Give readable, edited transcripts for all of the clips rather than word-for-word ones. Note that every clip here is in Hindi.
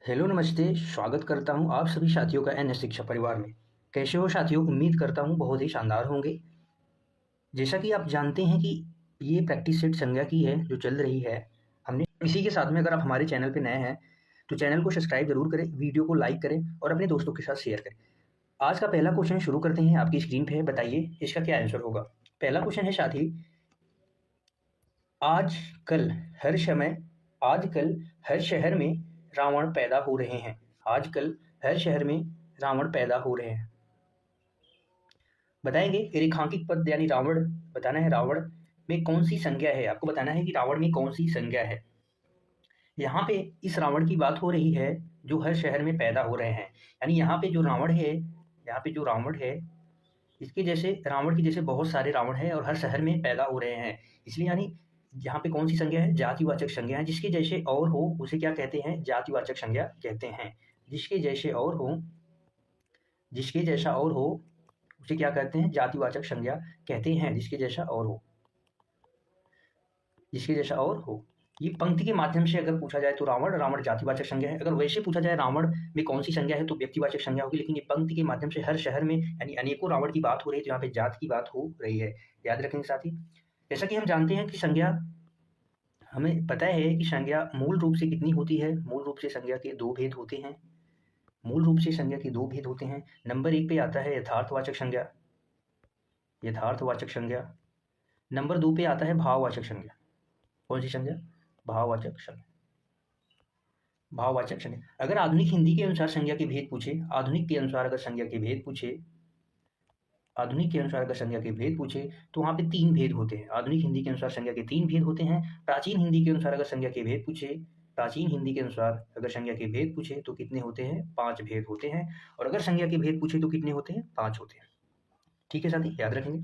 हेलो नमस्ते, स्वागत करता हूँ आप सभी साथियों का एनएस शिक्षा परिवार में। कैसे हो साथियों? उम्मीद करता हूँ बहुत ही शानदार होंगे। जैसा कि आप जानते हैं कि ये प्रैक्टिस सेट संज्ञा की है जो चल रही है। हमने इसी के साथ में अगर आप हमारे चैनल पे नए हैं तो चैनल को सब्सक्राइब जरूर करें, वीडियो को लाइक करें और अपने दोस्तों के साथ शेयर करें। आज का पहला क्वेश्चन शुरू करते हैं। आपकी स्क्रीन पे है, बताइए इसका क्या आंसर होगा। पहला क्वेश्चन है साथी, आजकल आजकल हर शहर में रावण पैदा हो रहे हैं। आजकल हर शहर में रावण पैदा हो रहे हैं। बताएंगे रेखांकित पद यानी रावण बताना है। रावण में कौन सी संज्ञा है, आपको बताना है कि रावण में कौन सी संज्ञा है। यहाँ पे इस रावण की बात हो रही है जो हर शहर में पैदा हो रहे हैं। यानी यहाँ पे जो रावण है, यहाँ पे जो रावण है इसके जैसे रावण के जैसे बहुत सारे रावण हैं और हर शहर में पैदा हो रहे हैं। इसलिए यानी यहाँ पे कौन सी संज्ञा है? जातिवाचक संज्ञा है। जिसके जैसे और हो उसे क्या कहते हैं? जातिवाचक संज्ञा कहते हैं। जिसके जैसे और हो, जिसके जैसा और हो उसे क्या कहते हैं? जातिवाचक संज्ञा कहते हैं। जिसके जैसा और हो, जिसके जैसा और हो। ये पंक्ति के माध्यम से अगर पूछा जाए तो रावण जातिवाचक संज्ञा है। अगर वैसे पूछा जाए रावण में कौन सी संज्ञा है तो व्यक्तिवाचक संज्ञा होगी। लेकिन ये पंक्ति के माध्यम से हर शहर में यानी अनेकों रावण की बात हो रही है, तो यहाँ पे जात की बात हो रही है। याद रखेंगे साथी। जैसा कि हम जानते हैं कि संज्ञा, हमें पता है कि संज्ञा मूल रूप से कितनी होती है। मूल रूप से संज्ञा के दो भेद होते हैं। मूल रूप से संज्ञा के दो भेद होते हैं। नंबर 1 पे आता है यथार्थवाचक संज्ञा, यथार्थवाचक संज्ञा। नंबर 2 पे आता है भाववाचक संज्ञा। कौन सी संज्ञा? भाववाचक संज्ञा। भाववाचक संज्ञा। अगर आधुनिक हिंदी के अनुसार संज्ञा के भेद पूछे, आधुनिक के अनुसार अगर संज्ञा के भेद पूछे, आधुनिक के अनुसार अगर संज्ञा के भेद पूछे तो वहाँ पे 3 भेद होते हैं। आधुनिक हिंदी के अनुसार संज्ञा के 3 भेद होते हैं। प्राचीन हिंदी के अनुसार अगर संज्ञा के भेद पूछे, प्राचीन हिंदी के अनुसार अगर संज्ञा के भेद पूछे तो कितने होते हैं? 5 भेद होते हैं। और अगर संज्ञा के भेद पूछे तो कितने होते हैं? 5 होते हैं। ठीक है साथी, याद रखेंगे।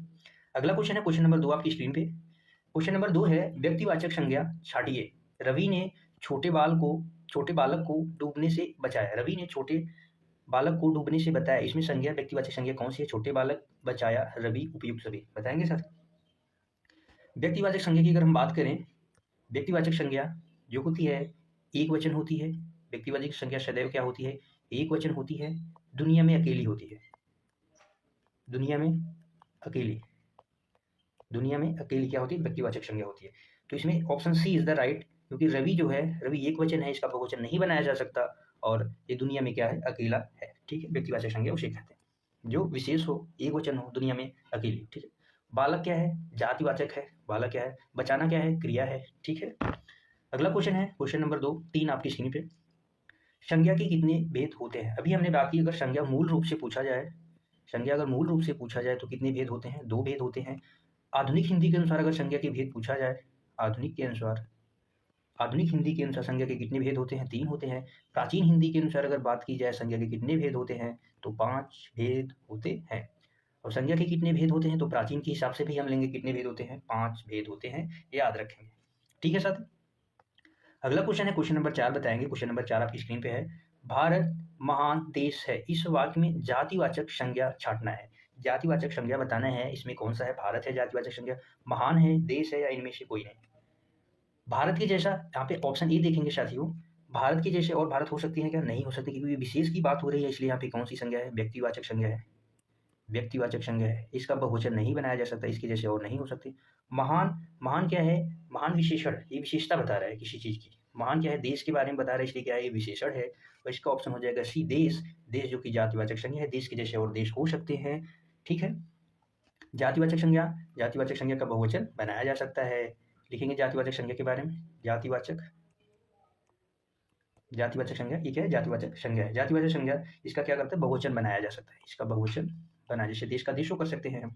अगला क्वेश्चन है क्वेश्चन नंबर 2 आपकी स्क्रीन पे। क्वेश्चन नंबर 2 है व्यक्तिवाचक संज्ञा छाटिए। रवि ने छोटे बालक को डूबने से बचाया। रवि ने छोटे बालक को डूबने से बताया। इसमें संज्ञा व्यक्तिवाचक संज्ञा कौन सी है? छोटे बालक, बचाया, रवि, उपयुक्त सभी। बताएंगे सर। व्यक्तिवाचक संज्ञा की अगर हम बात करें, व्यक्तिवाचक संज्ञा जो होती है एक वचन होती है। व्यक्तिवाचक संज्ञा सदैव क्या होती है? एक वचन होती है। दुनिया में अकेली होती है। दुनिया में अकेली, दुनिया में अकेली क्या होती है? व्यक्तिवाचक संज्ञा होती है। तो इसमें option C is the right, क्योंकि रवि जो है, रवि एक वचन है, इसका बहुवचन नहीं बनाया जा सकता और ये दुनिया में क्या है? अकेला है। ठीक है, व्यक्तिवाचक संज्ञा उसे कहते हैं जो विशेष हो, एक वचन हो, दुनिया में अकेली। ठीक है। बालक क्या है? जातिवाचक है। बालक क्या है? बचाना क्या है? क्रिया है। ठीक है। अगला क्वेश्चन है क्वेश्चन नंबर 2, 3 आपकी स्क्रीन पे। संज्ञा के कितने भेद होते हैं? अभी हमने बात की, अगर संज्ञा मूल रूप से पूछा जाए, संज्ञा अगर मूल रूप से पूछा जाए तो कितने भेद होते हैं? 2 भेद होते हैं। आधुनिक हिंदी के अनुसार अगर संज्ञा के भेद पूछा जाए, आधुनिक के अनुसार, आधुनिक हिंदी के अनुसार संज्ञा के कितने भेद होते हैं? 3 होते हैं। प्राचीन हिंदी के अनुसार अगर बात की जाए संज्ञा के कितने भेद होते हैं तो 5 भेद होते हैं। और संज्ञा के कितने भेद होते हैं तो प्राचीन के हिसाब से भी हम लेंगे कितने भेद होते हैं? 5 भेद होते हैं। याद रखेंगे। ठीक है साथी। अगला क्वेश्चन है क्वेश्चन नंबर 4, बताएंगे। क्वेश्चन नंबर 4 आपकी स्क्रीन पे है। भारत महान देश है। इस वाक्य में जातिवाचक संज्ञा छांटना है। जातिवाचक संज्ञा बताना है, इसमें कौन सा है? भारत है जातिवाचक संज्ञा, महान है, देश है, या इनमें से कोई नहीं। भारत के जैसा, यहाँ पे ऑप्शन ए देखेंगे साथियों। भारत के जैसे और भारत हो सकती है क्या? नहीं हो सकती, क्योंकि विशेष की बात हो रही है। इसलिए यहाँ पे कौन सी संज्ञा है? व्यक्तिवाचक संज्ञा है। व्यक्तिवाचक संज्ञा है, इसका बहुवचन नहीं बनाया जा सकता, इसके जैसे और नहीं हो सकती। महान, महान क्या है? महान विशेषण, ये विशेषता बता रहा है किसी चीज की। महान क्या है? देश के बारे में बता रहा है, इसलिए क्या है? ये विशेषण है। और इसका ऑप्शन हो जाएगा सी, देश। देश जो कि जातिवाचक संज्ञा है, देश के जैसे और देश हो सकते हैं। ठीक है। जातिवाचक संज्ञा, जातिवाचक संज्ञा का बहुवचन बनाया जा सकता है। लिखेंगे जातिवाचक संज्ञा के बारे में। जातिवाचक, जातिवाचक संज्ञा, ये क्या है? जातिवाचक संज्ञा है। जातिवाचक संज्ञा इसका क्या करता है? बहुवचन बनाया जा सकता है। इसका बहुवचन बना, जैसे देश का देशों कर सकते हैं हम,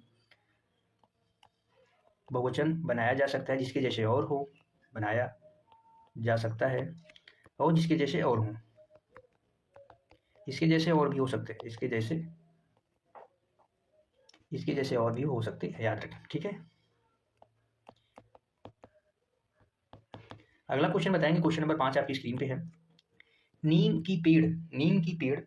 बहुवचन बनाया जा सकता है। जिसके जैसे और हो बनाया जा सकता है, और जिसके जैसे और हो, इसके जैसे और भी हो सकते हैं। इसके जैसे, इसके जैसे और भी हो सकते हैं। याद रखें। ठीक है। अगला क्वेश्चन बताएंगे। क्वेश्चन नंबर 5 आपकी स्क्रीन पे है। नीम की पेड़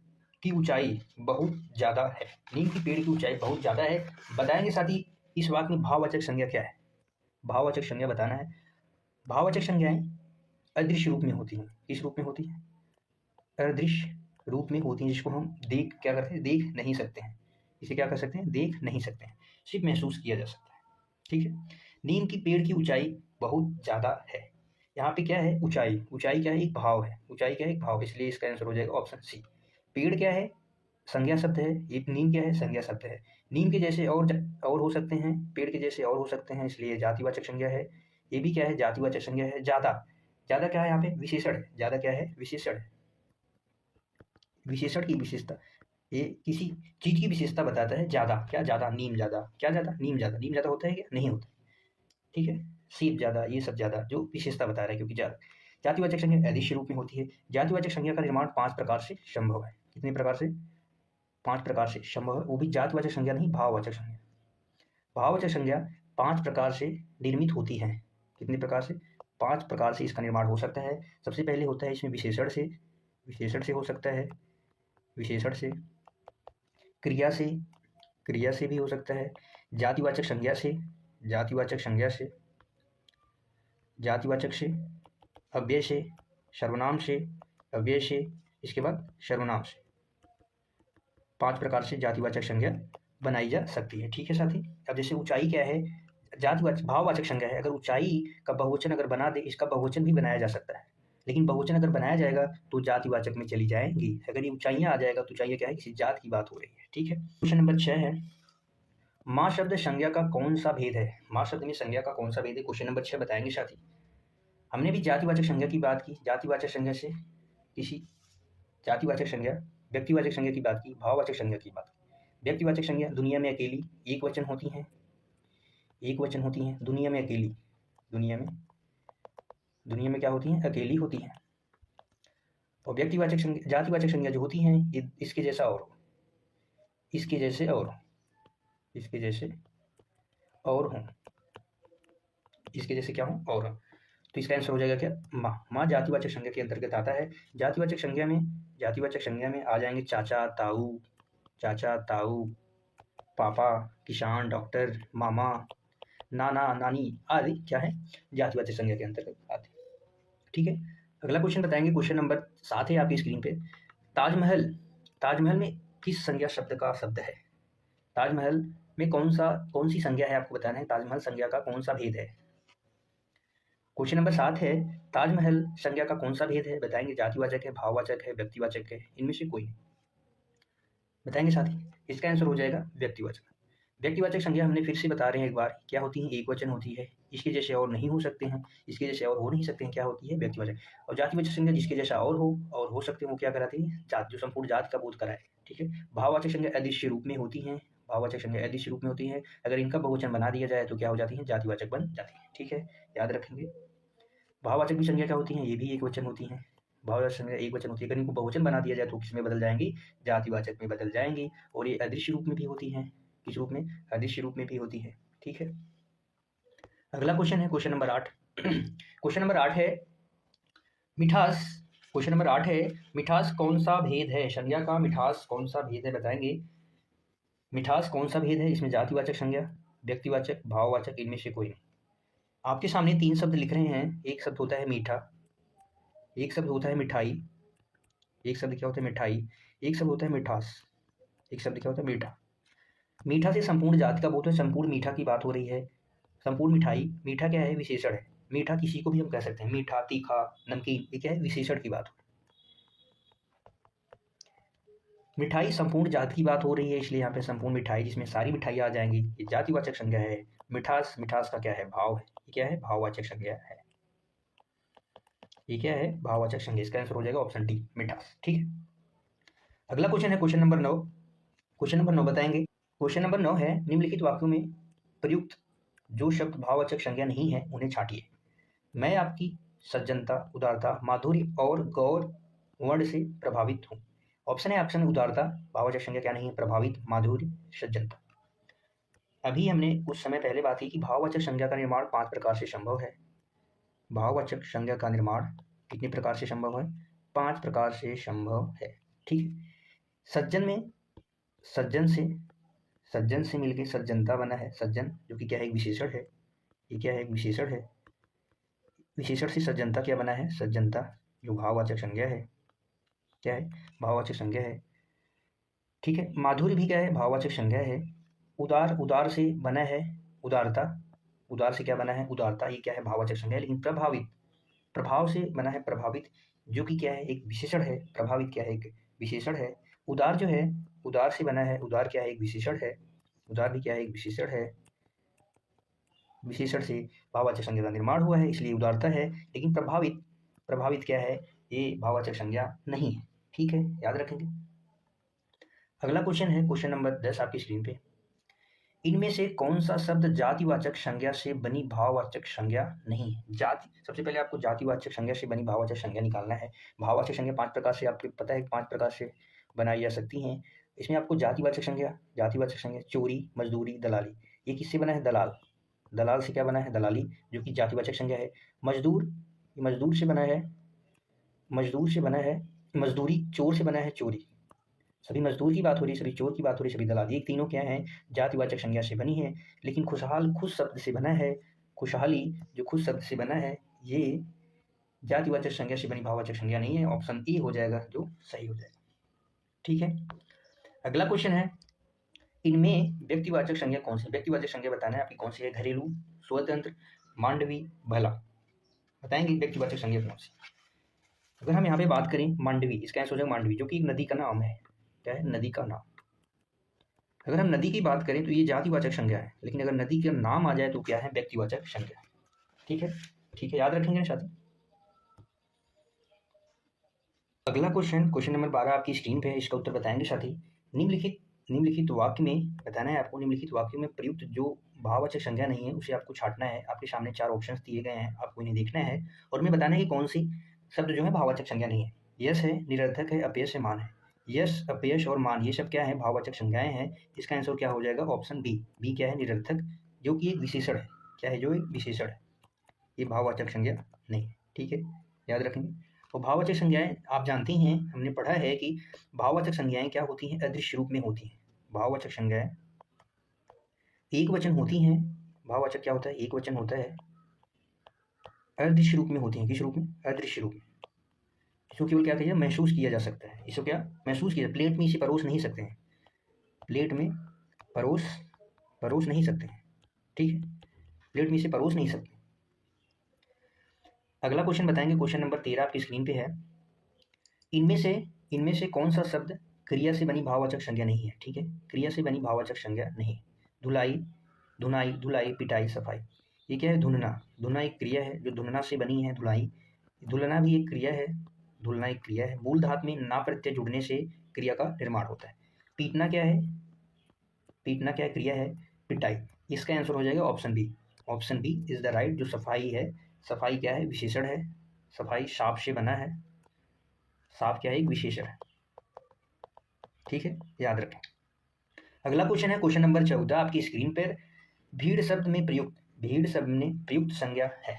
की ऊंचाई बहुत ज्यादा है। नीम की पेड़ की ऊंचाई बहुत ज्यादा है। बताएंगे साथ ही इस वाक्य में भाववाचक संज्ञा क्या है? भाववाचक संज्ञा बताना है। भाववाचक संज्ञाएं अदृश्य रूप में होती हैं। किस रूप में होती है? अदृश्य रूप में होती हैं, जिसको हम क्या करते हैं, देख नहीं सकते हैं। इसे क्या कर सकते हैं, देख नहीं सकते हैं, सिर्फ महसूस किया जा सकता है। ठीक है। नीम की पेड़ की ऊंचाई बहुत ज़्यादा है। यहाँ पे क्या है, ऊंचाई। ऊंचाई क्या है, एक भाव है। ऊंचाई क्या है, एक भाव, इसलिए इसका आंसर हो जाएगा ऑप्शन सी। पेड़ क्या है, संज्ञा शब्द है। ये नीम क्या है, संज्ञा शब्द है। नीम के जैसे और हो सकते हैं, पेड़ के जैसे और हो सकते हैं, इसलिए जातिवाचक संज्ञा है। ये भी क्या है, जातिवाचक संज्ञा है। ज़्यादा, ज़्यादा क्या है यहाँ पे, विशेषण है। ज़्यादा क्या है, विशेषण है। विशेषण की विशेषता, ये किसी चीज की विशेषता बताता है। ज़्यादा क्या, ज़्यादा, नीम ज़्यादा, क्या ज़्यादा, नीम ज़्यादा। नीम ज़्यादा होता है क्या, नहीं होता। ठीक है। सेब ज़्यादा, ये सब ज़्यादा, जो विशेषता बता रहा है, क्योंकि ज़्यादा। जातिवाचक संज्ञा अदिश रूप में होती है। जातिवाचक संज्ञा का निर्माण 5 प्रकार से संभव है। कितने प्रकार से, 5 प्रकार से संभव है। वो भी जातिवाचक संज्ञा नहीं, भाववाचक संज्ञा। भाववाचक संज्ञा 5 प्रकार से निर्मित होती है। कितने प्रकार से, 5 प्रकार से इसका निर्माण हो सकता है। सबसे पहले होता है इसमें विशेषण से, विशेषण से हो सकता है, विशेषण से। क्रिया से, क्रिया से भी हो सकता है। जातिवाचक संज्ञा से, जातिवाचक संज्ञा से, जातिवाचक से, अव्यय से, सर्वनाम से, अव्यय से, इसके बाद सर्वनाम से। 5 प्रकार से जातिवाचक संज्ञा बनाई जा सकती है। ठीक है साथी। अब जैसे ऊंचाई क्या है, जातिवाचक भाववाचक संज्ञा है। अगर ऊंचाई का बहुवचन अगर बना दे, इसका बहुवचन भी बनाया जा सकता है, लेकिन बहुवचन अगर बनाया जाएगा तो जातिवाचक में चली जाएंगी। अगर ये ऊंचाइयां आ जाएगा तो ऊंचाइयां क्या है, किसी जात की बात हो रही है। ठीक है। क्वेश्चन नंबर 6 है, माँ शब्द संज्ञा का कौन सा भेद है। माँ शब्द में संज्ञा का कौन सा भेद है, क्वेश्चन नंबर 6 बताएंगे साथी। हमने भी जातिवाचक संज्ञा की बात की। जातिवाचक संज्ञा से किसी, जातिवाचक संज्ञा, व्यक्तिवाचक संज्ञा की बात की, भाववाचक संज्ञा की बात की। व्यक्तिवाचक संज्ञा दुनिया में अकेली एक वचन होती हैं, एक वचन होती हैं। दुनिया में अकेली, दुनिया में क्या होती हैं, अकेली होती हैं। और व्यक्तिवाचक संज्ञा, जातिवाचक संज्ञा जो होती हैं, ये इसके जैसा और हो, इसके जैसे और, इसके जैसे और हों, इसके जैसे क्या हो, और हो। तो इसका आंसर हो जाएगा क्या, माँ। माँ जातिवाचक संज्ञा के अंतर्गत आता है। जातिवाचक संज्ञा में, जातिवाचक संज्ञा में आ जाएंगे चाचा, ताऊ, चाचा, ताऊ, पापा, किसान, डॉक्टर, मामा, नाना, नानी आदि क्या है, जातिवाचक संज्ञा के अंतर्गत आते हैं। ठीक है। अगला क्वेश्चन बताएंगे, क्वेश्चन नंबर 7 है आपकी स्क्रीन पे। ताजमहल, ताजमहल में किस संज्ञा शब्द का शब्द है। ताजमहल में कौन सी संज्ञा है, आपको बताना है। ताजमहल संज्ञा का कौन सा भेद है। क्वेश्चन नंबर 7 है, ताजमहल संज्ञा का कौन सा भेद है, बताएंगे। जातिवाचक है, भाववाचक है, व्यक्तिवाचक है, इनमें से कोई बताएंगे साथी। इसका आंसर हो जाएगा व्यक्तिवाचक। व्यक्तिवाचक संज्ञा हमने फिर से बता रहे हैं एक बार, क्या होती है, एक वचन होती है। इसके जैसे और नहीं हो सकते हैं, इसके जैसे और हो नहीं सकते हैं, क्या होती है, व्यक्तिवाचक। और जातिवाचक संज्ञा जिसके जैसा और हो सकते हैं, वो क्या कराती है, जात, जो संपूर्ण जात का बोध कराए। ठीक है। भाववाचक संज्ञा अदृश्य रूप में होती हैं, भाववाचक संज्ञा अदृश्य रूप में होती है। अगर इनका बहुवचन बना दिया जाए तो क्या हो जाती है, जातिवाचक बन जाती है। ठीक है, याद रखेंगे। भाववाचक भी संज्ञा क्या होती हैं, ये भी एक वचन होती हैं। भाववाचक संज्ञा एक वचन होती है। अगर इनको बहुवचन बना दिया जाए तो किसमें बदल जाएंगी, जातिवाचक में बदल जाएंगी। और ये अदृश्य रूप में भी होती हैं, किस रूप में, अदृश्य रूप में भी होती है। ठीक है। अगला क्वेश्चन है क्वेश्चन नंबर 8। क्वेश्चन नंबर 8 है मिठास। क्वेश्चन नंबर 8 है, मिठास कौन सा भेद है, संज्ञा का मिठास कौन सा भेद है, बताएंगे। मिठास कौन सा भेद है, इसमें जातिवाचक संज्ञा, व्यक्तिवाचक, भाववाचक, इनमें से कोई नहीं। आपके सामने 3 शब्द लिख रहे हैं। एक शब्द होता है मीठा, एक शब्द होता है मिठाई, एक शब्द क्या होता है, मिठाई, एक शब्द होता है मिठास, एक शब्द क्या होता है, मीठा। मीठा से संपूर्ण जाति का बोध है, संपूर्ण मीठा की बात हो रही है। संपूर्ण मिठाई, मीठा क्या है, विशेषण है। मीठा किसी को भी हम कह सकते हैं, मीठा, तीखा, नमकीन, ये क्या है, विशेषण की बात हो। मिठाई संपूर्ण जाति की बात हो रही है, इसलिए यहाँ पे संपूर्ण मिठाई, जिसमें सारी मिठाई आ जाएंगी, ये जातिवाचक संज्ञा है। मिठास, मिठास का क्या है, भाव है, ये क्या है, भाववाचक संज्ञा है। ये क्या है, भाववाचक संज्ञा। इसका आंसर हो जाएगा ऑप्शन डी, मिठास। ठीक है। अगला क्वेश्चन है क्वेश्चन नंबर 9। क्वेश्चन नंबर 9 बताएंगे। क्वेश्चन नंबर 9 है, निम्नलिखित वाक्यों में प्रयुक्त जो शब्द भाववाचक संज्ञा नहीं है उन्हें छांटिए। मैं आपकी सज्जनता, उदारता, माधुर्य और गौर वर्ण से प्रभावित हूँ। ऑप्शन है, ऑप्शन उदारता, भाववाचक संज्ञा क्या नहीं है, प्रभावित, माधुर्य, सज्जनता। अभी हमने कुछ समय पहले बात की कि भाववाचक संज्ञा का निर्माण 5 प्रकार से संभव है। भाववाचक संज्ञा का निर्माण कितने प्रकार से संभव है, 5 प्रकार से संभव है। ठीक है। सज्जन में, सज्जन से मिलकर सज्जनता बना है, सज्जन, जो कि क्या है, एक विशेषण है। ये क्या है, एक विशेषण है। विशेषण से सज्जनता क्या बना है, सज्जनता, जो भाववाचक संज्ञा है। क्या है, भाववाचक संज्ञा है। ठीक है, माधुर्य भी क्या है, भाववाचक संज्ञा है। उदार, उदार से बना है उदारता, उदार से क्या बना है, उदारता, ये क्या है, भाववाचक संज्ञा है। लेकिन प्रभावित, प्रभाव से बना है प्रभावित, जो कि क्या है, एक विशेषण है। प्रभावित क्या है, एक विशेषण है। उदार जो है, उदार से बना है, उदार क्या है, एक विशेषण है। उदार भी क्या है, एक विशेषण है। विशेषण से भाववाचक संज्ञा का निर्माण हुआ है, इसलिए उदारता है। लेकिन प्रभावित, प्रभावित क्या है, ये भाववाचक संज्ञा नहीं है। ठीक है, याद रखेंगे। अगला क्वेश्चन है क्वेश्चन नंबर 10 आपकी स्क्रीन पे। इनमें से कौन सा शब्द जातिवाचक संज्ञा से बनी भाववाचक संज्ञा नहीं है। जाति, सबसे पहले आपको जातिवाचक संज्ञा से बनी भाववाचक संज्ञा निकालना है। भाववाचक संज्ञा 5 प्रकार से, आपको पता है 5 प्रकार से बनाई जा सकती हैं। इसमें आपको जातिवाचक संज्ञा चोरी, मजदूरी, दलाली, ये किससे बना है, दलाल, दलाल से क्या बना है, दलाली, जो कि जातिवाचक संज्ञा है। मजदूर, मजदूर से बना है, मजदूर से बना है मजदूरी, चोर से बना है चोरी। सभी मजदूर की बात हो रही है, सभी चोर की बात हो रही है, सभी दलाल, ये तीनों क्या हैं, जातिवाचक संज्ञा से बनी है। लेकिन खुशहाल खुश शब्द से बना है, खुशहाली जो खुश शब्द से बना है, ये जातिवाचक संज्ञा से बनी भाववाचक संज्ञा नहीं है। ऑप्शन ए हो जाएगा जो सही हो जाएगा। ठीक है, अगला क्वेश्चन है, इनमें व्यक्तिवाचक संज्ञा कौन सी, व्यक्तिवाचक संज्ञा बताना है आपकी कौन सी है। घरेलू, स्वतंत्र, मांडवी, भला, बताएंगे व्यक्तिवाचक संज्ञा कौन सी। अगर हम यहाँ पे बात करें मांडवी, इसका आंसर हो जाएगा मांडवी, जो कि एक नदी का नाम है। क्या है, नदी का नाम। अगर हम नदी की बात करें तो ये जातिवाचक संज्ञा है, लेकिन अगर नदी का नाम आ जाए तो क्या है, व्यक्तिवाचक संज्ञा। ठीक है, ठीक है, याद रखेंगे ना साथी। अगला क्वेश्चन, क्वेश्चन नंबर 12 आपकी स्क्रीन पे है, इसका उत्तर बताएंगे साथी। निम्नलिखित वाक्य में बताना है आपको, निम्नलिखित वाक्य में प्रयुक्त जो भाववाचक संज्ञा नहीं है उसे आपको छांटना है। आपके सामने 4 ऑप्शंस दिए गए हैं, आपको इन्हें देखना है और उनमें बताना है कि कौन सी शब्द जो है भाववाचक संज्ञा नहीं है। यश है, निरर्थक है, अपयश है, मान है। यश, अपयश और मान, ये सब क्या है, भाववाचक संज्ञाएं हैं। इसका आंसर क्या हो जाएगा, ऑप्शन बी। बी क्या है, निरर्थक, जो कि एक विशेषण है। क्या है, जो एक विशेषण है, ये भाववाचक संज्ञा नहीं है। ठीक है, याद रखेंगे। और भाववाचक संज्ञाएं आप जानते हैं, हमने पढ़ा है कि भाववाचक संज्ञाएं क्या होती हैं, अदृश्य रूप में होती हैं। भाववाचक संज्ञाएं एक वचन होती हैं। भाववाचक क्या होता है, एक वचन होता है, अदृश्य रूप में होती हैं। किस रूप में, अदृश्य रूप में। इसको केवल क्या कहिए, महसूस किया जा सकता है। इसको क्या महसूस किया, प्लेट में इसे परोस नहीं सकते हैं, प्लेट में परोस नहीं सकते हैं। ठीक है, प्लेट में इसे परोस नहीं सकते। अगला क्वेश्चन बताएंगे, क्वेश्चन नंबर 13 आपकी स्क्रीन पे है। इनमें से कौन सा शब्द क्रिया से बनी भाववाचक संज्ञा नहीं है। ठीक है, क्रिया से बनी भाववाचक संज्ञा नहीं। धुलाई, धुनाई, धुलाई, पिटाई, सफाई, ये क्या है, धुलना। धुलना एक क्रिया है जो धुलना से बनी है। धुलाई, धुलना भी एक क्रिया है, धुलना एक क्रिया है। मूल धातु में ना प्रत्यय जुड़ने से क्रिया का निर्माण होता है। पीटना क्या है, पीटना क्या क्रिया है, पिटाई। इसका आंसर हो जाएगा option B. Option B is the right. जो सफाई है, सफाई क्या है, विशेषण है। सफाई साफ से बना है, साफ क्या है, एक विशेषण है। ठीक है, याद रखें। अगला क्वेश्चन है क्वेश्चन नंबर 14 आपकी स्क्रीन पर। भीड़ शब्द में प्रयुक्त, भीड़ शब्द में प्रयुक्त संज्ञा है।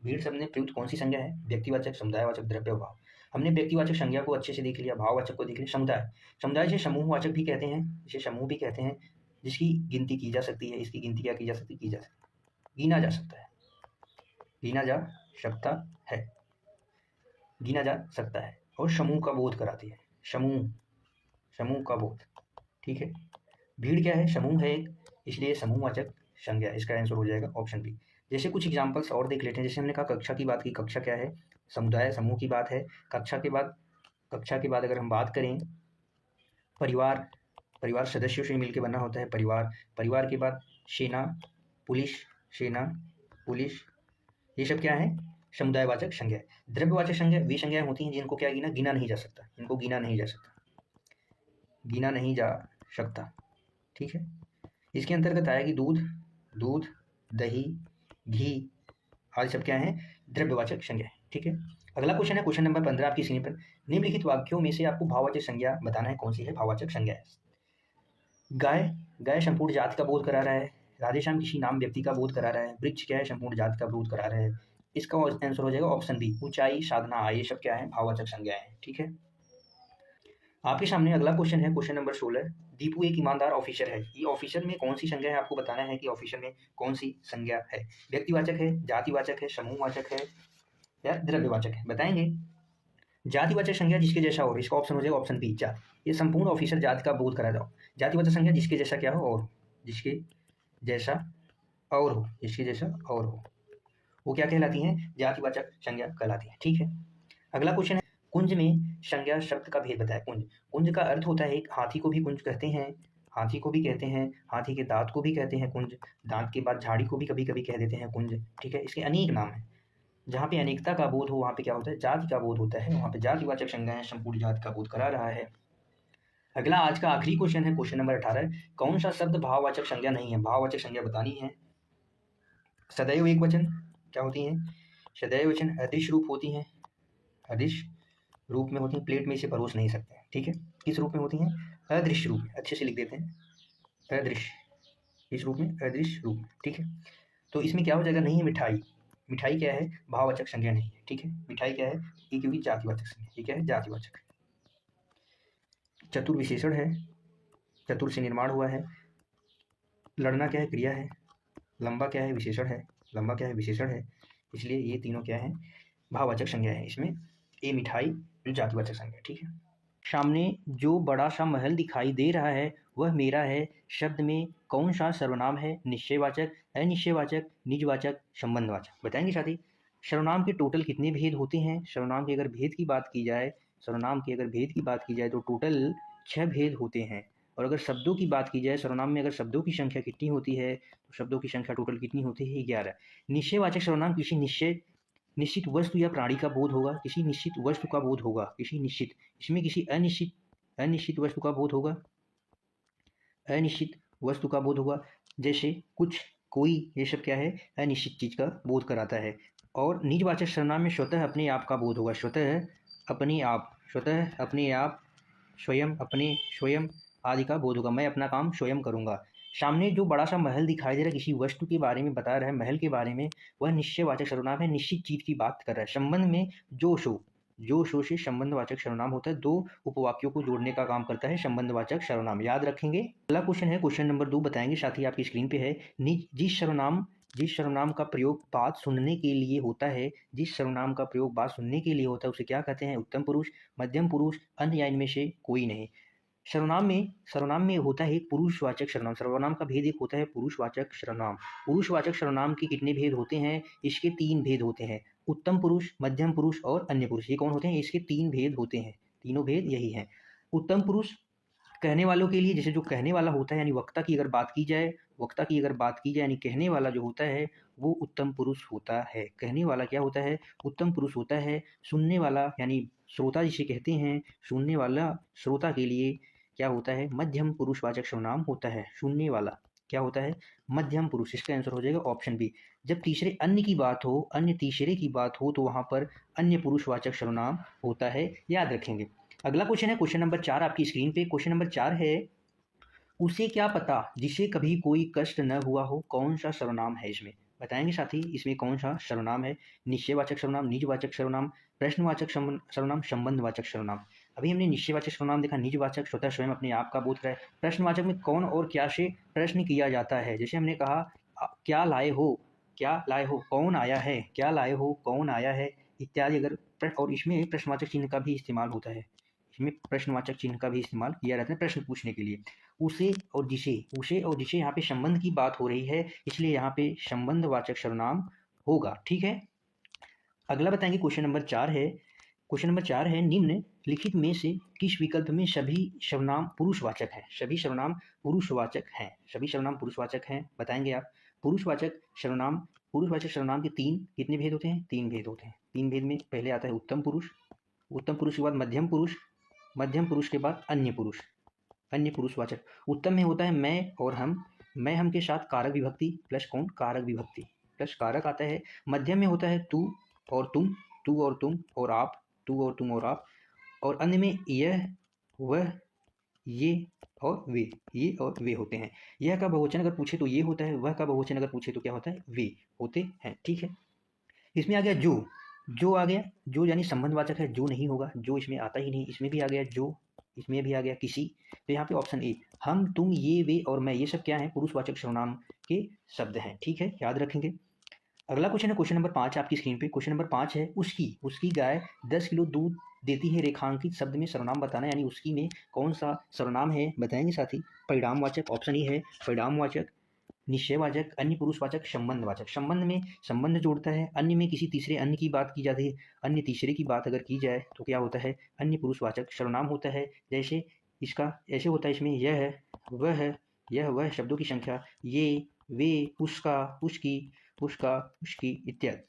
भीड़ शब्द में प्रयुक्त कौन सी संज्ञा है, व्यक्तिवाचक, समुदायवाचक, द्रव्य, भाव। हमने व्यक्तिवाचक संज्ञा को अच्छे से देख लिया, भाववाचक को देख लिया। समुदाय, समुदाय से समूहवाचक भी कहते हैं, इसे समूह भी कहते हैं, जिसकी गिनती की जा सकती है। इसकी गिनती क्या की जा सकती है, की जा सकती है, गिना जा सकता है, गिना जा सकता है, गिना जा सकता है। और समूह का बोध कराती है, समूह, समूह का बोध। ठीक है, भीड़ क्या है, समूह है एक, इसलिए समूहवाचक संज्ञा। इसका आंसर हो जाएगा ऑप्शन बी। जैसे कुछ एग्जांपल्स और देख लेते हैं। जैसे हमने कहा कक्षा की बात की, कक्षा क्या है, समुदाय, समूह की बात है। कक्षा के बाद अगर हम बात करें परिवार, परिवार सदस्यों से मिलकर बना होता है परिवार। परिवार के बाद सेना, पुलिस, सेना, पुलिस, ये सब क्या है, समुदायवाचक संज्ञा। द्रव्यवाचक संज्ञा वे संज्ञाएं होती हैं जिनको क्या गिना नहीं जा सकता, इनको गिना नहीं जा सकता, गिना नहीं जा सकता। ठीक है, इसके अंतर्गत आएगी दूध, दूध, दही, घी, आदि सब क्या है, द्रव्यवाचक संज्ञा है। ठीक है, अगला क्वेश्चन है क्वेश्चन नंबर 15 आपकी स्क्रीन पर। निम्नलिखित वाक्यों में से आपको भाववाचक संज्ञा बताना है कौन सी है भाववाचक संज्ञा है। गाय, गाय संपूर्ण जाति का बोध करा रहा है। राधेश्याम किसी नाम व्यक्ति का बोध करा रहा है। वृक्ष क्या है, संपूर्ण जाति का बोध करा रहा है। इसका आंसर हो जाएगा ऑप्शन बी। ऊंचाई, साधना, आय, ये सब क्या है, भाववाचक संज्ञा है। ठीक है, आपके सामने अगला क्वेश्चन है क्वेश्चन नंबर 16। दीपू एक ईमानदार ऑफिसर है। ये ऑफिसर में कौन सी संज्ञा है, आपको बताना है कि ऑफिसर में कौन सी संज्ञा है। व्यक्तिवाचक है, जातिवाचक है, समूहवाचक है या द्रव्यवाचक है, बताएंगे। जातिवाचक संज्ञा जिसके जैसा हो, इसका ऑप्शन हो जाएगा ऑप्शन बी जाति। ये संपूर्ण ऑफिसर जाति का बोध करा जाओ। जातिवाचक संज्ञा जिसके जैसा क्या हो और जिसके जैसा और हो, जिसके जैसा और हो, वो क्या कहलाती हैं? जातिवाचक संज्ञा कहलाती है। ठीक है, अगला क्वेश्चन है कुंज में संज्ञा शब्द का भेद बताएं। कुंज, कुंज का अर्थ होता है एक हाथी को भी कुंज कहते हैं, हाथी को भी कहते हैं, हाथी के दांत को भी कहते हैं कुंज, दांत के बाद झाड़ी को भी कभी कभी कह देते हैं कुंज। ठीक है, इसके अनेक नाम हैं। जहाँ पे अनेकता का बोध हो वहाँ पे क्या होता है? जाति का बोध होता है। वहाँ पे जातिवाचक संज्ञाएं संपूर्ण जाति का बोध करा रहा है। अगला आज का आखिरी क्वेश्चन है क्वेश्चन नंबर 18। कौन सा शब्द भाववाचक संज्ञा नहीं है? भाववाचक संज्ञा बतानी है। सदैव एक वचन क्या होती हैं? सदैव वचन अदृश्य रूप होती हैं, अदृश्य रूप में होती हैं, प्लेट में इसे परोस नहीं सकते। ठीक है, किस रूप में होती हैं? अदृश्य रूप में। अच्छे से लिख देते हैं, अदृश्य, इस रूप में, अदृश्य रूप में। ठीक है, तो इसमें क्या हो जाएगा? नहीं है मिठाई। मिठाई क्या है? भाववाचक संज्ञा नहीं है। ठीक है, मिठाई क्या है? ये क्योंकि जातिवाचक संज्ञा, ये क्या है? जातिवाचक। चतुर विशेषण है, चतुर से निर्माण हुआ है। लड़ना क्या है? क्रिया है। लंबा क्या है? विशेषण है। लंबा क्या है? विशेषण है। इसलिए ये तीनों क्या है? भाववाचक संज्ञा है। इसमें ए मिठाई जो जातिवाचक संज्ञा। ठीक है, सामने जो बड़ा सा महल दिखाई दे रहा है वह मेरा है शब्द में कौन सा सर्वनाम है? निश्चयवाचक, अनिश्चयवाचक, निजवाचक, संबंधवाचक। बताएंगे साथी। सर्वनाम के टोटल कितने भेद होते हैं? सर्वनाम के अगर भेद की बात की जाए, सर्वनाम के अगर भेद की बात की जाए तो टोटल 6 भेद होते हैं। और अगर शब्दों की बात की जाए, सर्वनाम में अगर शब्दों की संख्या कितनी होती है तो शब्दों की संख्या टोटल कितनी होती है? 11। निश्चयवाचक सर्वनाम किसी निश्चित वस्तु या प्राणी का बोध होगा, किसी निश्चित वस्तु का बोध होगा, किसी निश्चित, इसमें किसी अनिश्चित वस्तु का बोध होगा, अनिश्चित वस्तु का बोध होगा। जैसे कुछ, कोई, ये सब क्या है? अनिश्चित चीज का बोध कराता है। और निजवाचक सर्वनाम में स्वतः अपने आप का बोध होगा, स्वतः अपने आप, स्वतः अपने आप, स्वयं, अपने, स्वयं आदि का बोध होगा। मैं अपना काम स्वयं करूंगा। सामने जो बड़ा सा महल दिखाई दे रहा है, किसी वस्तु के बारे में बता रहा है, महल के बारे में, वह निश्चयवाचक सर्वनाम है, निश्चित चीज की बात कर रहा है। संबंध में जो शो से संबंधवाचक सर्वनाम होता है। दो उपवाक्यों को जोड़ने का काम करता है संबंधवाचक सर्वनाम, याद रखेंगे। अगला क्वेश्चन है क्वेश्चन नंबर 2, बताएंगे साथी, आपकी स्क्रीन पे है। जिस सर्वनाम का प्रयोग बात सुनने के लिए होता है, जिस सर्वनाम का प्रयोग बात सुनने के लिए होता है उसे क्या कहते हैं? उत्तम पुरुष, मध्यम पुरुष, अन्य या इनमें से कोई नहीं। सर्वनाम में होता है एक पुरुषवाचक सर्वनाम। सर्वनाम का भेद एक होता है पुरुषवाचक सर्वनाम। पुरुषवाचक सर्वनाम के कितने भेद होते हैं? इसके 3 भेद होते हैं। उत्तम पुरुष, मध्यम पुरुष और अन्य पुरुष। ये कौन होते हैं? इसके 3 भेद होते हैं। तीनों भेद यही हैं। उत्तम पुरुष कहने वालों के लिए, जैसे जो कहने वाला होता है यानी वक्ता की अगर बात की जाए, वक्ता की अगर बात की जाए यानी कहने वाला जो होता है वो उत्तम पुरुष होता है। कहने वाला क्या होता है? उत्तम पुरुष होता है। सुनने वाला यानी श्रोता जिसे कहते हैं, सुनने वाला श्रोता के लिए क्या होता है? मध्यम पुरुषवाचक सर्वनाम होता है। सुनने वाला क्या होता है? मध्यम पुरुष। इसका आंसर हो जाएगा ऑप्शन बी। जब तीसरे अन्य की बात हो, अन्य तीसरे की बात हो तो वहां पर अन्य पुरुषवाचक सर्वनाम होता है, याद रखेंगे। अगला क्वेश्चन है क्वेश्चन नंबर 4 आपकी स्क्रीन पे। क्वेश्चन नंबर 4 है उसे क्या पता जिसे कभी कोई कष्ट न हुआ हो, कौन सा सर्वनाम है इसमें? बताएंगे साथी, इसमें कौन सा सर्वनाम है? निश्चयवाचक सर्वनाम, निजवाचक सर्वनाम, प्रश्नवाचक सर्वनाम, संबंधवाचक सर्वनाम। अभी हमने निश्चयवाचक सर्वनाम देखा, निजवाचक स्वतः स्वयं अपने आप का बोध कराए। प्रश्नवाचक में कौन और क्या से प्रश्न किया जाता है। जैसे हमने कहा क्या लाए हो, क्या लाए हो, कौन आया है, क्या लाए हो, कौन आया है, इत्यादि। अगर और इसमें प्रश्नवाचक चिन्ह का भी इस्तेमाल होता है, इसमें प्रश्नवाचक चिन्ह का भी इस्तेमाल किया जाता है प्रश्न पूछने के लिए। उसे और जिसे यहाँ पे संबंध की बात हो रही है, इसलिए यहाँ पे संबंधवाचक सर्वनाम होगा। ठीक है, अगला बताएंगे क्वेश्चन नंबर 4 है। क्वेश्चन नंबर 4 है निम्न लिखित में से किस विकल्प में सभी सर्वनाम पुरुषवाचक हैं? सभी सर्वनाम पुरुषवाचक हैं, सभी सर्वनाम पुरुषवाचक हैं, बताएंगे आप। पुरुषवाचक सर्वनाम के 3 कितने भेद होते हैं? 3 भेद होते हैं। 3 भेद में पहले आता है उत्तम पुरुष, उत्तम पुरुष के बाद मध्यम पुरुष, मध्यम पुरुष के बाद अन्य पुरुष, अन्य पुरुषवाचक। उत्तम में होता है मैं और हम, मैं हम के साथ कारक विभक्ति प्लस कौन? कारक विभक्ति प्लस कारक आता है। मध्यम में होता है तू और तुम, तू और तुम और आप, तू और तुम और आप। और अन्य में यह, वह, ये और वे, ये और वे होते हैं। यह का बहुवचन अगर पूछे तो ये होता है, वह का बहुवचन अगर पूछे तो क्या होता है? वे होते हैं। ठीक है, इसमें आ गया जो आ गया, जो यानी संबंधवाचक है, जो नहीं होगा, जो इसमें आता ही नहीं। इसमें भी आ गया जो, इसमें भी आ गया किसी। तो यहाँ पे ऑप्शन ए, हम, तुम, ये, वे और मैं, ये सब क्या है? पुरुषवाचक सर्वनाम के शब्द हैं। ठीक है, याद रखेंगे। अगला क्वेश्चन है क्वेश्चन नंबर 5 आपकी स्क्रीन पे। क्वेश्चन नंबर 5 है उसकी गाय 10 किलो दूध देती है रेखांकित शब्द में सर्वनाम बताना, यानी उसकी में कौन सा सर्वनाम है बताएंगे साथी। परिणामवाचक, ऑप्शन ई है परिणामवाचक, निश्चयवाचक, अन्य पुरुषवाचक, संबंधवाचक। संबंध में संबंध जोड़ता है, अन्य में किसी तीसरे अन्य की बात की जाती है, अन्य तीसरे की बात अगर की जाए तो क्या होता है, अन्य पुरुषवाचक सर्वनाम होता है। जैसे इसका ऐसे होता है, इसमें यह है, वह है, यह वह शब्दों की संख्या, ये, वे, उसका, उसकी, उसका, उसकी इत्यादि।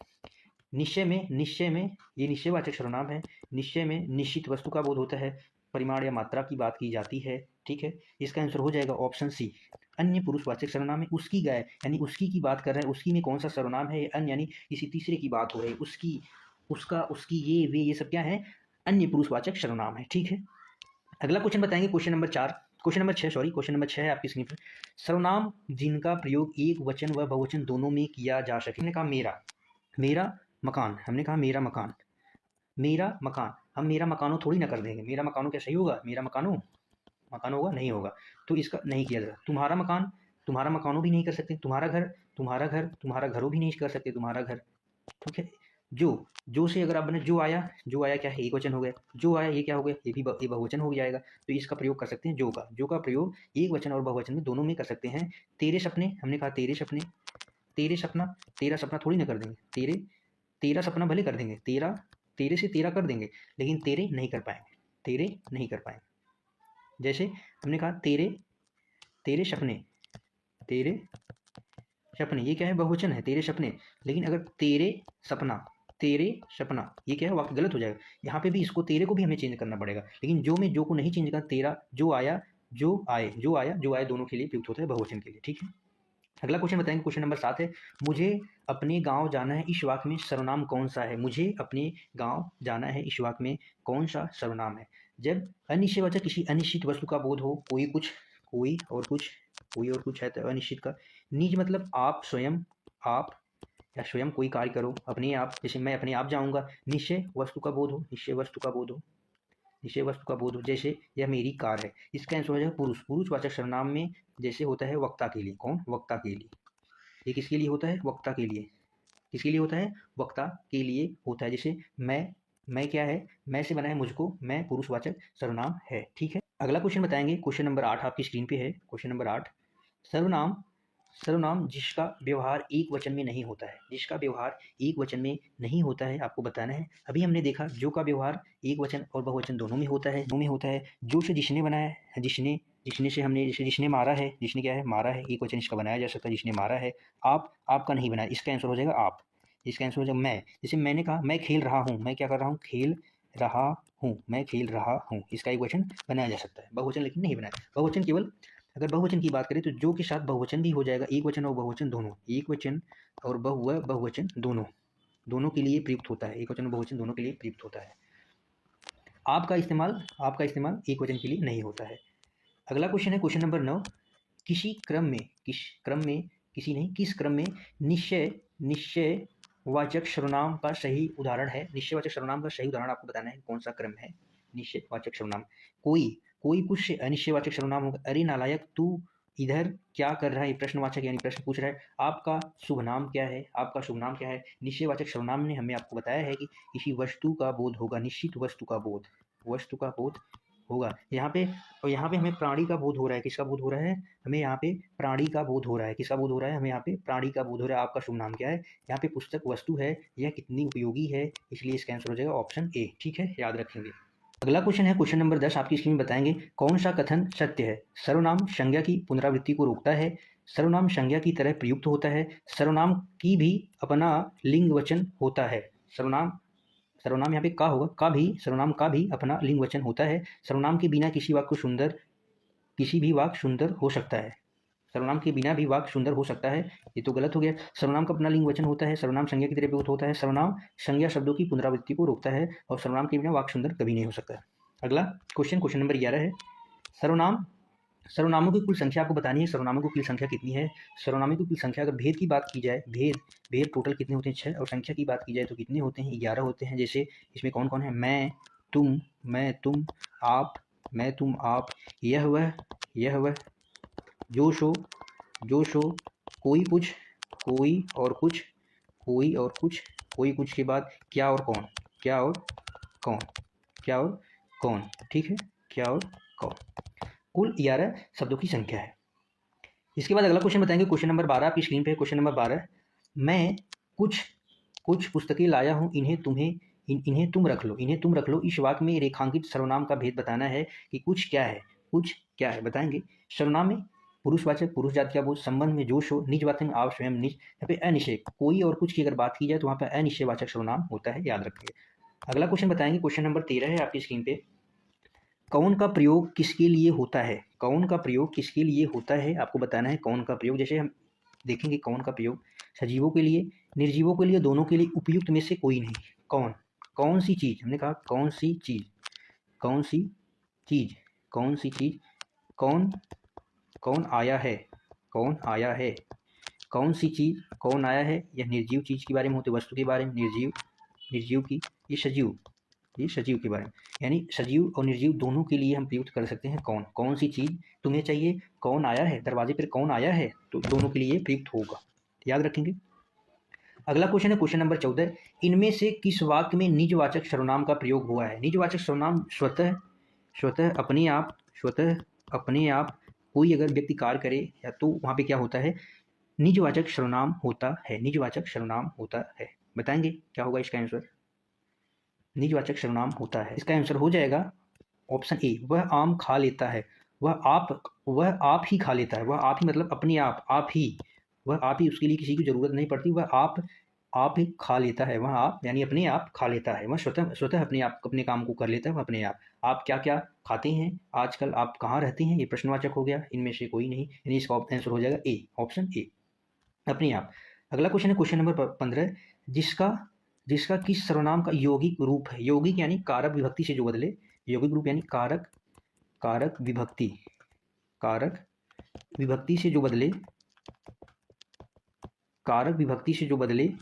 निश्चय में ये निश्चयवाचक सर्वनाम है। निश्चय में निश्चित वस्तु का बोध होता है, परिमाण या मात्रा की बात की जाती है, ठीक है। इसका आंसर हो जाएगा ऑप्शन सी। अन्य पुरुषवाचक सर्वनाम है उसकी गाय, यानी उसकी की बात कर रहे हैं, उसकी में कौन सा सर्वनाम है, अन्य यानी किसी तीसरे की बात हो रही है, उसकी, उसका, उसकी, ये, वे, ये सब क्या है, अन्य पुरुषवाचक सर्वनाम है, ठीक है। अगला क्वेश्चन बताएंगे, क्वेश्चन नंबर 6 है आपकी स्क्रीन पर। सर्वनाम जिनका प्रयोग एक वचन व बहुवचन दोनों में किया जा सके। हमने कहा मेरा मकान, हमने कहा मेरा मकान, मेरा मकान, हम मेरा मकानो थोड़ी ना कर देंगे, मेरा मकानो क्या सही होगा, मेरा मकानो मकान होगा, नहीं होगा, तो इसका नहीं किया जाता। तुम्हारा मकान, तुम्हारा मकानो भी नहीं कर सकते, तुम्हारा घर, तुम्हारा घर, तुम्हारा घरों भी नहीं कर सकते, तुम्हारा घर, ठीक है। जो से अगर आप बने, जो आया क्या है, एक वचन हो गया, जो आया ये क्या हो गया, ये भी ये बहुवचन हो जाएगा, तो इसका प्रयोग कर सकते हैं जो का प्रयोग एक वचन और बहुवचन में दोनों में कर सकते हैं। तेरे सपने, हमने कहा तेरे सपने, तेरे सपना, तेरा सपना थोड़ी ना कर देंगे, तेरा सपना भले कर देंगे, तेरे से तेरा कर देंगे, लेकिन तेरे नहीं कर पाएंगे। जैसे हमने कहा तेरे सपने, ये क्या है, बहुवचन है, तेरे सपने, लेकिन अगर तेरे सपना ये क्या है, वाक्य गलत हो जाएगा। यहाँ पे भी इसको, तेरे को भी हमें चेंज करना पड़ेगा, लेकिन जो में जो को नहीं चेंज करना, तेरा, जो आया, दोनों के लिए प्रयुक्त होता है बहुवचन के लिए, ठीक है। अगला क्वेश्चन बताएंगे, क्वेश्चन नंबर 7 है, मुझे अपने गांव जाना है, इस वाक्य में सर्वनाम कौन सा है। मुझे अपने गांव जाना है, इस वाक्य में कौन सा सर्वनाम है। जब अनिश्चयवाचक किसी अनिश्चित वस्तु का बोध हो, कोई और कुछ है तो अनिश्चित का। निज मतलब आप स्वयं, आप या स्वयं कोई कार्य करो अपने आप, जैसे मैं अपने आप जाऊंगा। निश्चय वस्तु का बोध हो, जैसे यह मेरी कार है। इसका आंसर हो जाएगा पुरुषवाचक सर्वनाम में जैसे होता है वक्ता के लिए। कौन, वक्ता के लिए। ये किसके लिए होता है, वक्ता के लिए। किसके लिए होता है, वक्ता के लिए होता है। जैसे मैं क्या है, मैं से बना है मुझको, मैं पुरुषवाचक सर्वनाम है, ठीक है। अगला क्वेश्चन बताएंगे, क्वेश्चन नंबर 8 आपकी स्क्रीन पे है। क्वेश्चन नंबर 8, सर्वनाम जिसका व्यवहार एक वचन में नहीं होता है, आपको बताना है। अभी हमने देखा जो का व्यवहार एक वचन और बहुवचन दोनों में होता है। जो से जिसने बनाया है, जिसने से हमने, जैसे जिसने मारा है, जिसने क्या है, मारा है, एक वचन इसका बनाया जा सकता है, जिसने मारा है। आपका नहीं बनाया, इसका आंसर हो जाएगा आप। इसका आंसर हो जाएगा मैं। जैसे मैंने कहा मैं खेल रहा हूँ, मैं क्या कर रहा हूँ, मैं खेल रहा हूँ, इसका एक वचन बनाया जा सकता है, बहुवचन लेकिन नहीं बनाया। बहुवचन केवल, अगर बहुवचन की बात करें तो जो के साथ बहुवचन भी हो जाएगा, एक वचन और बहुवचन दोनों, एक वचन और बहुवचन दोनों के लिए प्रयुक्त होता है, एक वचन और बहुवचन दोनों के लिए प्रयुक्त होता है। आपका इस्तेमाल एक वचन के लिए नहीं होता है। अगला क्वेश्चन है क्वेश्चन नंबर 9, किस क्रम में निश्चयवाचक सर्वनाम का सही उदाहरण है। निश्चयवाचक सर्वनाम का सही उदाहरण आपको बताना है, कौन सा क्रम है निश्चयवाचक सर्वनाम। कोई कुछ से अनिश्चयवाचक सर्वनाम होगा। अरे नालायक तू इधर क्या कर रहा है, प्रश्नवाचक यानी प्रश्न पूछ रहा है। आपका शुभ नाम क्या है, निश्चयवाचक सर्वनाम ने हमें आपको बताया है कि किसी वस्तु का बोध होगा, निश्चित वस्तु का बोध होगा। यहाँ पे हमें प्राणी का बोध हो रहा है, किसका बोध हो रहा है, हमें यहाँ पे प्राणी का बोध हो रहा है, किसका बोध हो रहा है, हमें यहाँ पे प्राणी का बोध हो रहा है। आपका शुभ नाम क्या है, यहाँ पे पुस्तक वस्तु है, यह कितनी उपयोगी है, इसलिए इसका आंसर हो जाएगा ऑप्शन ए, ठीक है, याद रखेंगे। अगला क्वेश्चन है क्वेश्चन नंबर 10 आपकी स्क्रीन में बताएंगे, कौन सा कथन सत्य है। सर्वनाम संज्ञा की पुनरावृत्ति को रोकता है, सर्वनाम संज्ञा की तरह प्रयुक्त होता है, सर्वनाम की भी अपना लिंग वचन होता है। सर्वनाम यहाँ पे का होगा, सर्वनाम का भी अपना लिंग वचन होता है। सर्वनाम के बिना किसी भी वाक्य सुंदर हो सकता है, सर्वनाम के बिना भी वाक्य सुंदर हो सकता है, ये तो गलत हो गया। सर्वनाम का अपना लिंग वचन होता है, सर्वनाम संज्ञा की तरह प्रयुक्त होता है, सर्वनाम संज्ञा शब्दों की पुनरावृत्ति को रोकता है, और सर्वनाम के बिना वाक्य सुंदर कभी नहीं हो सकता। अगला क्वेश्चन नंबर 11 है, सर्वनामों की कुल संख्या आपको बतानी है। सर्वनामों की कुल संख्या कितनी है, सर्वनामों की कुल संख्या, अगर भेद की बात की जाए, भेद टोटल कितने होते हैं, 6, और संख्या की बात की जाए तो कितने होते हैं, 11 होते हैं। जैसे इसमें कौन कौन है, मैं तुम आप, मैं तुम आप, यह वह, जो सो, कोई कुछ, कोई कुछ के बाद क्या और कौन, क्या और कौन, ठीक है, क्या और कौन। कुल 11 शब्दों की संख्या है। इसके बाद अगला क्वेश्चन बताएंगे, क्वेश्चन नंबर 12 आपकी स्क्रीन पे है। क्वेश्चन नंबर 12, मैं कुछ पुस्तकें लाया हूँ, इन्हें तुम रख लो, इन्हें तुम रख लो। इस वाक्य में रेखांकित सर्वनाम का भेद बताना है कि कुछ क्या है, कुछ क्या है बताएंगे। सर्वनाम में पुरुषवाचक पुरुष जाति का बोध, संबंध में जोश हो, निजवाचक में आप स्वयं निज, यहाँ पे अनिश्चय कोई और कुछ की अगर बात की जाए तो वहाँ पे अनिश्चयवाचक सर्वनाम होता है, याद रखिए। अगला क्वेश्चन बताएंगे, क्वेश्चन नंबर 13 है आपकी स्क्रीन पे। कौन का प्रयोग किसके लिए होता है, कौन का प्रयोग किसके लिए होता है, आपको बताना है कौन का प्रयोग। जैसे हम देखेंगे कौन का प्रयोग सजीवों के लिए, निर्जीवों के लिए, दोनों के लिए उपयुक्त में से कोई नहीं। कौन, कौन सी चीज, हमने कहा कौन सी चीज, कौन सी चीज, कौन सी चीज, कौन, कौन आया है, कौन आया है, कौन सी चीज, कौन आया है। यह निर्जीव चीज के बारे में होते, वस्तु के बारे में, निर्जीव की, ये सजीव के बारे में, यानी सजीव और निर्जीव दोनों के लिए हम प्रयुक्त कर सकते हैं कौन। कौन सी चीज तुम्हें चाहिए, कौन आया है, दरवाजे पर कौन आया है, तो दोनों के लिए प्रयुक्त होगा, याद रखेंगे। अगला क्वेश्चन है क्वेश्चन नंबर 14, इनमें से किस वाक्य में निजवाचक सर्वनाम का प्रयोग हुआ है। निजवाचक सर्वनाम स्वतः अपने आप कोई अगर व्यक्ति कार्य करे या तो वहाँ पे क्या होता है, निजवाचक सर्वनाम होता है, निजवाचक सर्वनाम होता है। बताएंगे क्या होगा इसका आंसर, निजवाचक सर्वनाम होता है। इसका आंसर हो जाएगा ऑप्शन ए, वह आम खा लेता है, वह आप ही खा लेता है, वह आप ही मतलब अपने आप ही, वह आप ही, उसके लिए किसी की जरूरत नहीं पड़ती, वह आप ही खा लेता है, वह आप यानी अपने आप खा लेता है, वह स्वतः अपने आप अपने काम को कर लेता है, वह अपने आप। आप क्या क्या खाते हैं आजकल, आप कहाँ रहते हैं, ये प्रश्नवाचक हो गया, इनमें से कोई नहीं, यानी इसका आंसर हो जाएगा ए, ऑप्शन ए, अपने आप। अगला क्वेश्चन है क्वेश्चन नंबर 15, जिसका किस सर्वनाम का यौगिक रूप है। यौगिक यानी कारक विभक्ति से जो बदले, यौगिक रूप यानी कारक विभक्ति से जो बदले, कारक विभक्ति से जो बदले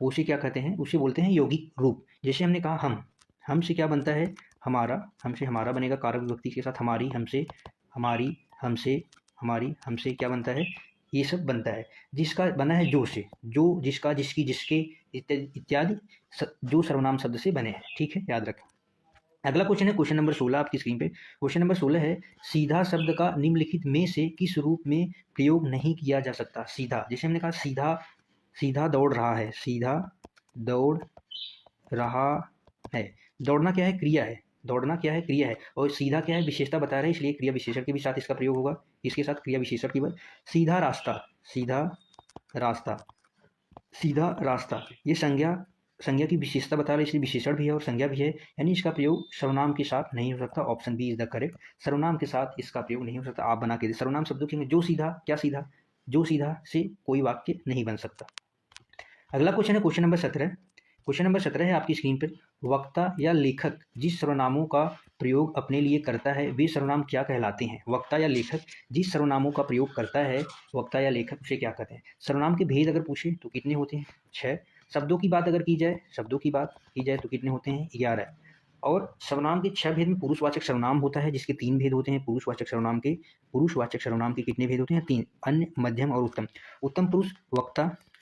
उसे क्या कहते हैं, उसे बोलते हैं यौगिक रूप। जैसे हमने कहा हम से क्या बनता है, हमारा, हमसे हमारा बनेगा कारक विभक्ति के साथ, हमारी, हमसे, हमारी, हमसे क्या बनता है, ये सब बनता है। जिसका बना है जो से, जो, जिसका, जिसकी, जिसके इत्यादि जो सर्वनाम शब्द से बने हैं, ठीक है, याद रखें। अगला क्वेश्चन है क्वेश्चन नंबर 16 आपकी स्क्रीन पे। क्वेश्चन नंबर 16 है, सीधा शब्द का निम्नलिखित में से किस रूप में प्रयोग नहीं किया जा सकता। सीधा, जैसे हमने कहा सीधा दौड़ रहा है, सीधा दौड़ रहा है, दौड़ना क्या है, क्रिया है, दौड़ना क्या है, क्रिया है, और सीधा क्या है, विशेषता बता रहे हैं, इसलिए क्रिया विशेषण के भी साथ इसका प्रयोग होगा, इसके साथ क्रिया विशेषण की बात। सीधा रास्ता, ये संज्ञा की विशेषता बता रहे, इसलिए विशेषण भी है और संज्ञा भी है, यानी इसका प्रयोग सर्वनाम के साथ नहीं हो सकता, option B is the correct, सर्वनाम के साथ इसका प्रयोग नहीं हो सकता। आप बना के दे सर्वनाम शब्दों के, जो सीधा, क्या सीधा, जो सीधा से कोई वाक्य नहीं बन सकता। अगला क्वेश्चन है क्वेश्चन नंबर 17, क्वेश्चन नंबर 17 है आपकी स्क्रीन पर। वक्ता या लेखक जिस सर्वनामों का प्रयोग अपने लिए करता है वे सर्वनाम क्या कहलाते हैं। वक्ता या लेखक जिस सर्वनामों का प्रयोग करता है, वक्ता या लेखक, उसे क्या कहते हैं। सर्वनाम के भेद अगर पूछे तो कितने होते हैं, 6। शब्दों की बात अगर की जाए तो कितने होते हैं, 11। और सर्वनाम के 6 भेद में पुरुषवाचक सर्वनाम होता है जिसके 3 भेद होते हैं। पुरुषवाचक सर्वनाम के कितने भेद होते हैं, 3। अन्य, मध्यम और उत्तम। उत्तम पुरुष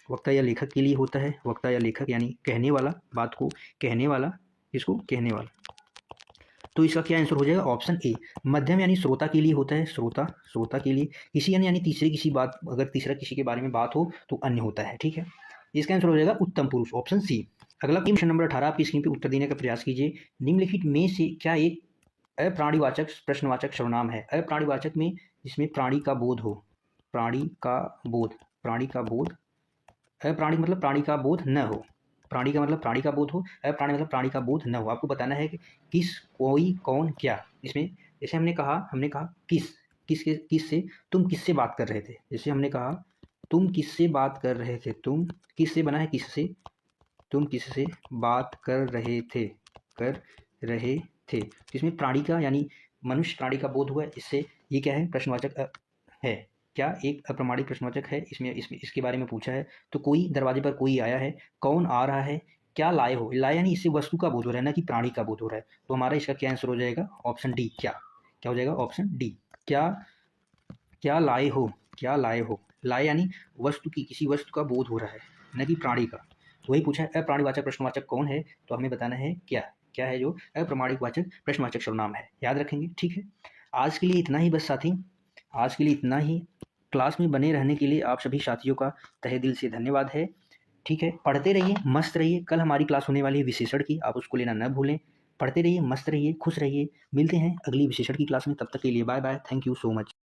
वक्ता या लेखक के लिए होता है, वक्ता या लेखक यानी कहने वाला, बात को कहने वाला, इसको कहने वाला, तो इसका क्या आंसर हो जाएगा, ऑप्शन ए। मध्यम यानी श्रोता के लिए होता है, श्रोता के लिए। किसी यानी तीसरे किसी बात, अगर तीसरा किसी के बारे में बात हो तो अन्य होता है, ठीक है। इसका आंसर हो जाएगा उत्तम पुरुष, ऑप्शन सी। अगला क्वेश्चन नंबर 18 आपकी स्क्रीन पे उत्तर देने का प्रयास कीजिए। निम्नलिखित में से क्या एक अप्राणीवाचक प्रश्नवाचक सर्वनाम है। अप्राणीवाचक में जिसमें प्राणी का बोध हो, प्राणी का बोध, अप्राणी मतलब प्राणी का बोध न हो, प्राणी का मतलब प्राणी का बोध हो, अप्राणी मतलब प्राणी का बोध न हो। आपको बताना है कि किस, कोई, कौन, क्या। इसमें जैसे हमने कहा किस से, तुम किससे बात कर रहे थे। जैसे हमने कहा तुम किससे बात कर रहे थे, तुम किससे बना है, किससे, तुम किससे बात कर रहे थे। इसमें प्राणी का यानी मनुष्य प्राणी का बोध हुआ, इससे ये क्या है, प्रश्नवाचक है। क्या एक अप्रमाणिक प्रश्नवाचक है, इसमें इसके बारे में पूछा है। तो कोई, दरवाजे पर कोई आया है, कौन आ रहा है, क्या लाए हो, लाए यानी इससे वस्तु का बोध हो रहा है ना कि प्राणी का बोध हो रहा है। तो हमारा इसका क्या आंसर हो जाएगा, ऑप्शन डी। क्या हो जाएगा, ऑप्शन डी। क्या लाए हो, लाए यानी वस्तु की, किसी वस्तु का बोध हो रहा है न कि प्राणी का। तो वही पूछा है अप्राणीवाचक प्रश्नवाचक कौन है, तो हमें बताना है क्या। क्या है जो अप्रमाणिक वाचक प्रश्नवाचक सर्वनाम है, याद रखेंगे। ठीक है, आज के लिए इतना ही बस साथी, आज के लिए इतना ही। क्लास में बने रहने के लिए आप सभी साथियों का तहे दिल से धन्यवाद है। ठीक है, पढ़ते रहिए, मस्त रहिए। कल हमारी क्लास होने वाली है विशेषण की, आप उसको लेना न भूलें। पढ़ते रहिए, मस्त रहिए, खुश रहिए। मिलते हैं अगली विशेषण की क्लास में, तब तक के लिए bye bye, thank you so much.